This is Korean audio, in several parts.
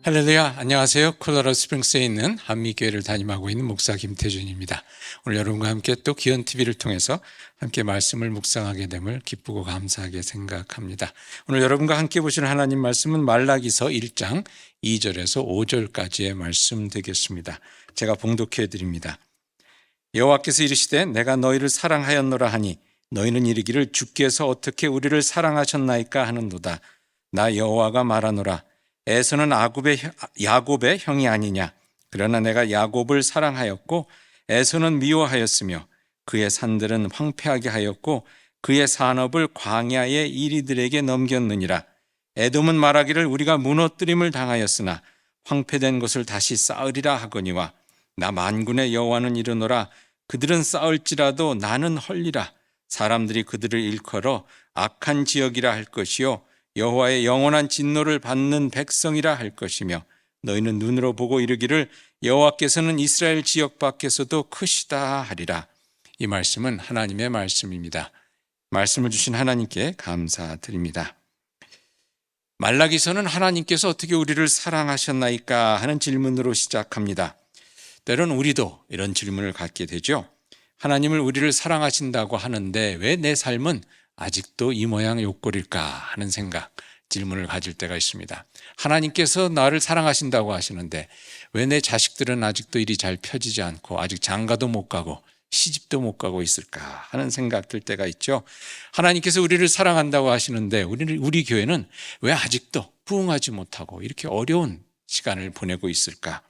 할렐루야, 안녕하세요. 콜로라도 스프링스에 있는 한미교회를 담임하고 있는 목사 김태준입니다. 오늘 여러분과 함께 또 기현TV를 통해서 함께 말씀을 묵상하게 됨을 기쁘고 감사하게 생각합니다. 오늘 여러분과 함께 보시는 하나님 말씀은 말라기서 1장 2절에서 5절까지의 말씀 되겠습니다. 제가 봉독해 드립니다. 여호와께서 이르시되 내가 너희를 사랑하였노라 하니 너희는 이르기를 주께서 어떻게 우리를 사랑하셨나이까 하는도다. 나 여호와가 말하노라. 에서는 야곱의 형이 아니냐. 그러나 내가 야곱을 사랑하였고 에서는 미워하였으며 그의 산들은 황폐하게 하였고 그의 산업을 광야의 이리들에게 넘겼느니라. 에돔은 말하기를 우리가 무너뜨림을 당하였으나 황폐된 것을 다시 쌓으리라 하거니와 나 만군의 여호와는 이르노라. 그들은 쌓을지라도 나는 헐리라. 사람들이 그들을 일컬어 악한 지역이라 할 것이요 여호와의 영원한 진노를 받는 백성이라 할 것이며 너희는 눈으로 보고 이르기를 여호와께서는 이스라엘 지역 밖에서도 크시다 하리라. 이 말씀은 하나님의 말씀입니다. 말씀을 주신 하나님께 감사드립니다. 말라기서는 하나님께서 어떻게 우리를 사랑하셨나이까 하는 질문으로 시작합니다. 때론 우리도 이런 질문을 갖게 되죠. 하나님을 우리를 사랑하신다고 하는데 왜 내 삶은 아직도 이 모양 요꼴일까 하는 생각, 질문을 가질 때가 있습니다. 하나님께서 나를 사랑하신다고 하시는데 왜 내 자식들은 아직도 일이 잘 펴지지 않고 아직 장가도 못 가고 시집도 못 가고 있을까 하는 생각 들 때가 있죠. 하나님께서 우리를 사랑한다고 하시는데 우리 교회는 왜 아직도 부흥하지 못하고 이렇게 어려운 시간을 보내고 있을까?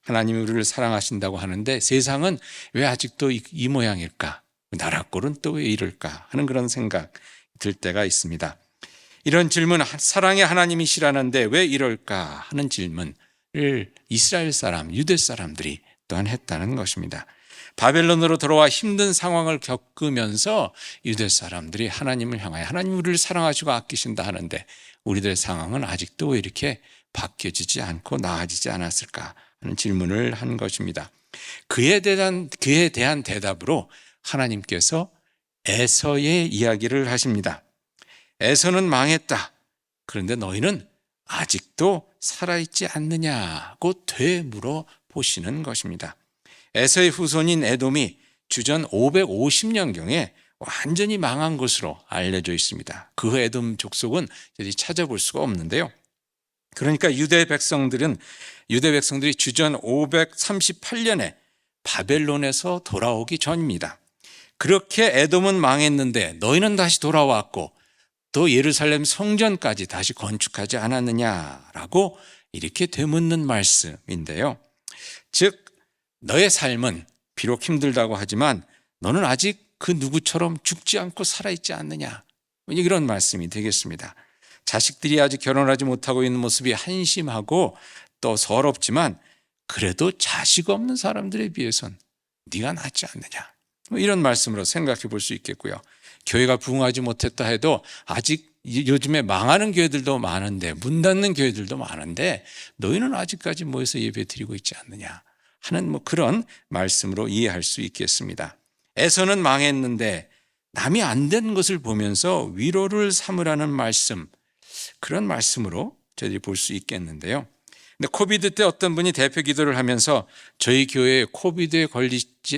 하나님이 우리를 사랑하신다고 하는데 세상은 왜 아직도 이 모양일까? 나라 꼴은 또 왜 이럴까 하는 그런 생각 들 때가 있습니다. 이런 질문, 사랑의 하나님이시라는데 왜 이럴까 하는 질문을 이스라엘 사람, 유대 사람들이 또한 했다는 것입니다. 바벨론으로 돌아와 힘든 상황을 겪으면서 유대 사람들이 하나님을 향하여 하나님 우리를 사랑하시고 아끼신다 하는데 우리들의 상황은 아직도 왜 이렇게 바뀌어지지 않고 나아지지 않았을까 하는 질문을 한 것입니다. 그에 대한 대답으로 하나님께서 에서의 이야기를 하십니다. 에서는 망했다. 그런데 너희는 아직도 살아있지 않느냐고 되물어 보시는 것입니다. 에서의 후손인 에돔이 주전 550년경에 완전히 망한 것으로 알려져 있습니다. 그 에돔 족속은 찾아볼 수가 없는데요. 그러니까 유대 백성들이 주전 538년에 바벨론에서 돌아오기 전입니다. 그렇게 에돔은 망했는데 너희는 다시 돌아왔고 또 예루살렘 성전까지 다시 건축하지 않았느냐라고 이렇게 되묻는 말씀인데요. 즉 너의 삶은 비록 힘들다고 하지만 너는 아직 그 누구처럼 죽지 않고 살아있지 않느냐, 이런 말씀이 되겠습니다. 자식들이 아직 결혼하지 못하고 있는 모습이 한심하고 또 서럽지만 그래도 자식 없는 사람들에 비해선 네가 낫지 않느냐, 이런 말씀으로 생각해 볼 수 있겠고요. 교회가 부흥하지 못했다 해도 아직 요즘에 망하는 교회들도 많은데, 문 닫는 교회들도 많은데 너희는 아직까지 모여서 예배 드리고 있지 않느냐 하는 그런 말씀으로 이해할 수 있겠습니다. 에서는 망했는데 남이 안 된 것을 보면서 위로를 삼으라는 말씀, 그런 말씀으로 저희들이 볼 수 있겠는데요. 근데 코비드 때 어떤 분이 대표 기도를 하면서 저희 교회에 코비드에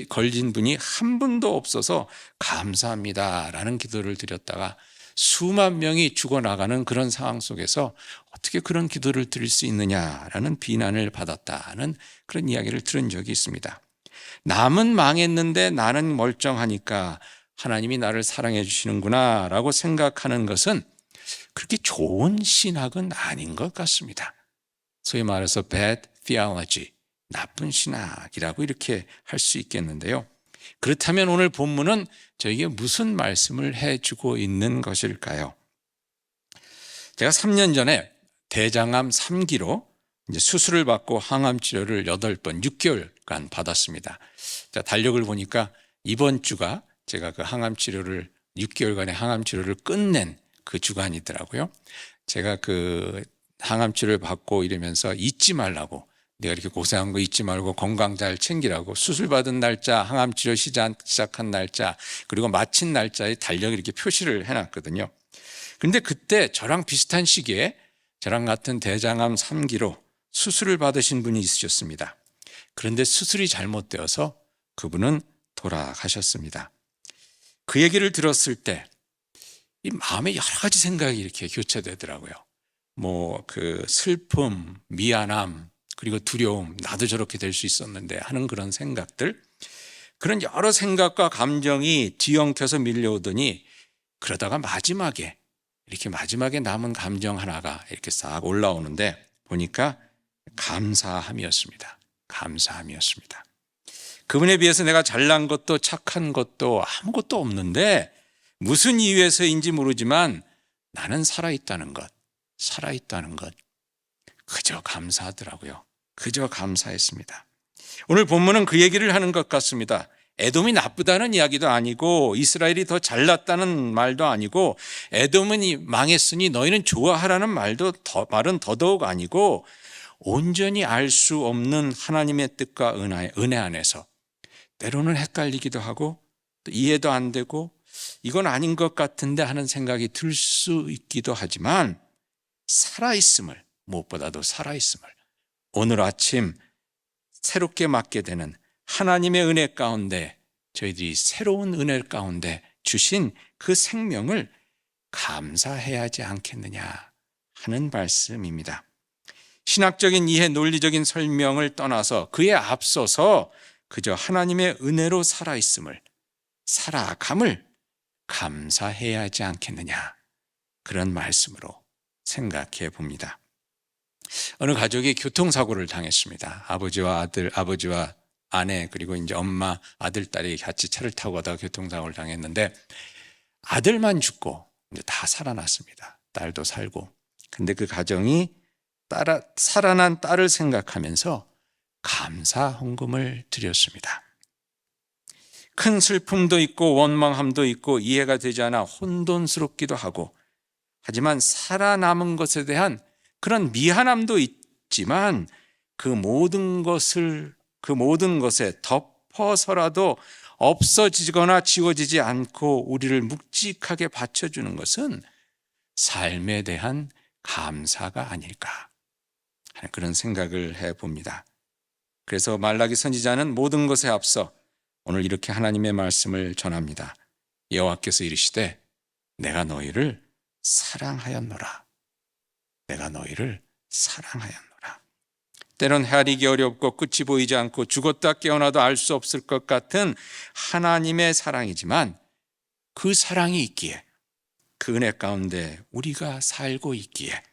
걸린 분이 한 분도 없어서 감사합니다라는 기도를 드렸다가 수만 명이 죽어나가는 그런 상황 속에서 어떻게 그런 기도를 드릴 수 있느냐라는 비난을 받았다는 그런 이야기를 들은 적이 있습니다. 남은 망했는데 나는 멀쩡하니까 하나님이 나를 사랑해 주시는구나 라고 생각하는 것은 그렇게 좋은 신학은 아닌 것 같습니다. 소위 말해서 bad theology, 나쁜 신학이라고 이렇게 할 수 있겠는데요. 그렇다면 오늘 본문은 저에게 무슨 말씀을 해주고 있는 것일까요? 제가 3년 전에 대장암 3기로 수술을 받고 항암 치료를 8번 6개월간 받았습니다. 달력을 보니까 이번 주가 제가 그 항암 치료를 6개월간의 항암 치료를 끝낸 그 주간이더라고요. 제가 그 항암 치료를 받고 이러면서 잊지 말라고, 내가 이렇게 고생한 거 잊지 말고 건강 잘 챙기라고 수술 받은 날짜, 항암 치료 시작한 날짜, 그리고 마친 날짜에 달력을 이렇게 표시를 해놨거든요. 그런데 그때 저랑 비슷한 시기에 저랑 같은 대장암 3기로 수술을 받으신 분이 있으셨습니다. 그런데 수술이 잘못되어서 그분은 돌아가셨습니다. 그 얘기를 들었을 때 이 마음에 여러 가지 생각이 이렇게 교차되더라고요. 그 슬픔, 미안함, 그리고 두려움, 나도 저렇게 될 수 있었는데 하는 그런 생각들, 그런 여러 생각과 감정이 뒤엉켜서 밀려오더니 그러다가 마지막에 남은 감정 하나가 이렇게 싹 올라오는데 보니까 감사함이었습니다. 감사함이었습니다. 그분에 비해서 내가 잘난 것도 착한 것도 아무것도 없는데 무슨 이유에서인지 모르지만 나는 살아있다는 것, 그저 감사하더라고요. 그저 감사했습니다. 오늘 본문은 그 얘기를 하는 것 같습니다. 에돔이 나쁘다는 이야기도 아니고 이스라엘이 더 잘났다는 말도 아니고 에돔은 망했으니 너희는 좋아하라는 말은 더더욱 아니고 온전히 알 수 없는 하나님의 뜻과 은혜 안에서 때로는 헷갈리기도 하고 또 이해도 안 되고 이건 아닌 것 같은데 하는 생각이 들 수 있기도 하지만 살아있음을, 무엇보다도 살아있음을 오늘 아침 새롭게 맞게 되는 하나님의 은혜 가운데 저희들이 새로운 은혜 가운데 주신 그 생명을 감사해야 하지 않겠느냐 하는 말씀입니다. 신학적인 이해, 논리적인 설명을 떠나서 그에 앞서서 그저 하나님의 은혜로 살아있음을, 살아감을 감사해야 하지 않겠느냐 그런 말씀으로 생각해 봅니다. 어느 가족이 교통사고를 당했습니다. 아버지와 아내 그리고 이제 엄마, 아들, 딸이 같이 차를 타고 가다가 교통사고를 당했는데 아들만 죽고 이제 다 살아났습니다. 딸도 살고. 근데 그 가정이 살아난 딸을 생각하면서 감사 헌금을 드렸습니다. 큰 슬픔도 있고 원망함도 있고 이해가 되지 않아 혼돈스럽기도 하고 하지만 살아남은 것에 대한 그런 미안함도 있지만 그 모든 것에 덮어서라도 없어지거나 지워지지 않고 우리를 묵직하게 받쳐주는 것은 삶에 대한 감사가 아닐까 하는 그런 생각을 해봅니다. 그래서 말라기 선지자는 모든 것에 앞서 오늘 이렇게 하나님의 말씀을 전합니다. 여호와께서 이르시되 내가 너희를 사랑하였노라. 내가 너희를 사랑하였노라. 때론 헤아리기 어렵고 끝이 보이지 않고 죽었다 깨어나도 알 수 없을 것 같은 하나님의 사랑이지만 그 사랑이 있기에 그 은혜 가운데 우리가 살고 있기에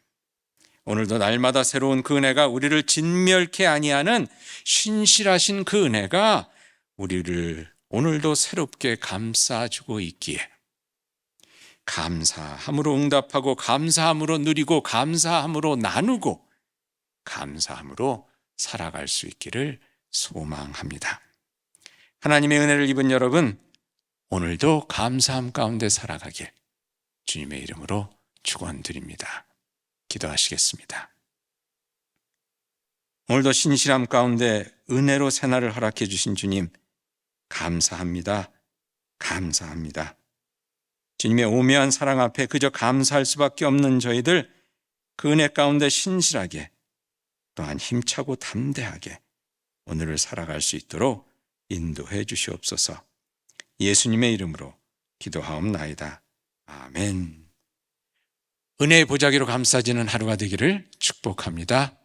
오늘도 날마다 새로운 그 은혜가 우리를 진멸케 아니하는 신실하신 그 은혜가 우리를 오늘도 새롭게 감싸주고 있기에 감사함으로 응답하고 감사함으로 누리고 감사함으로 나누고 감사함으로 살아갈 수 있기를 소망합니다. 하나님의 은혜를 입은 여러분, 오늘도 감사함 가운데 살아가길 주님의 이름으로 축원드립니다. 기도하시겠습니다. 오늘도 신실함 가운데 은혜로 새날을 허락해 주신 주님 감사합니다. 감사합니다. 주님의 오묘한 사랑 앞에 그저 감사할 수밖에 없는 저희들 그 은혜 가운데 신실하게 또한 힘차고 담대하게 오늘을 살아갈 수 있도록 인도해 주시옵소서. 예수님의 이름으로 기도하옵나이다. 아멘. 은혜의 보자기로 감싸지는 하루가 되기를 축복합니다.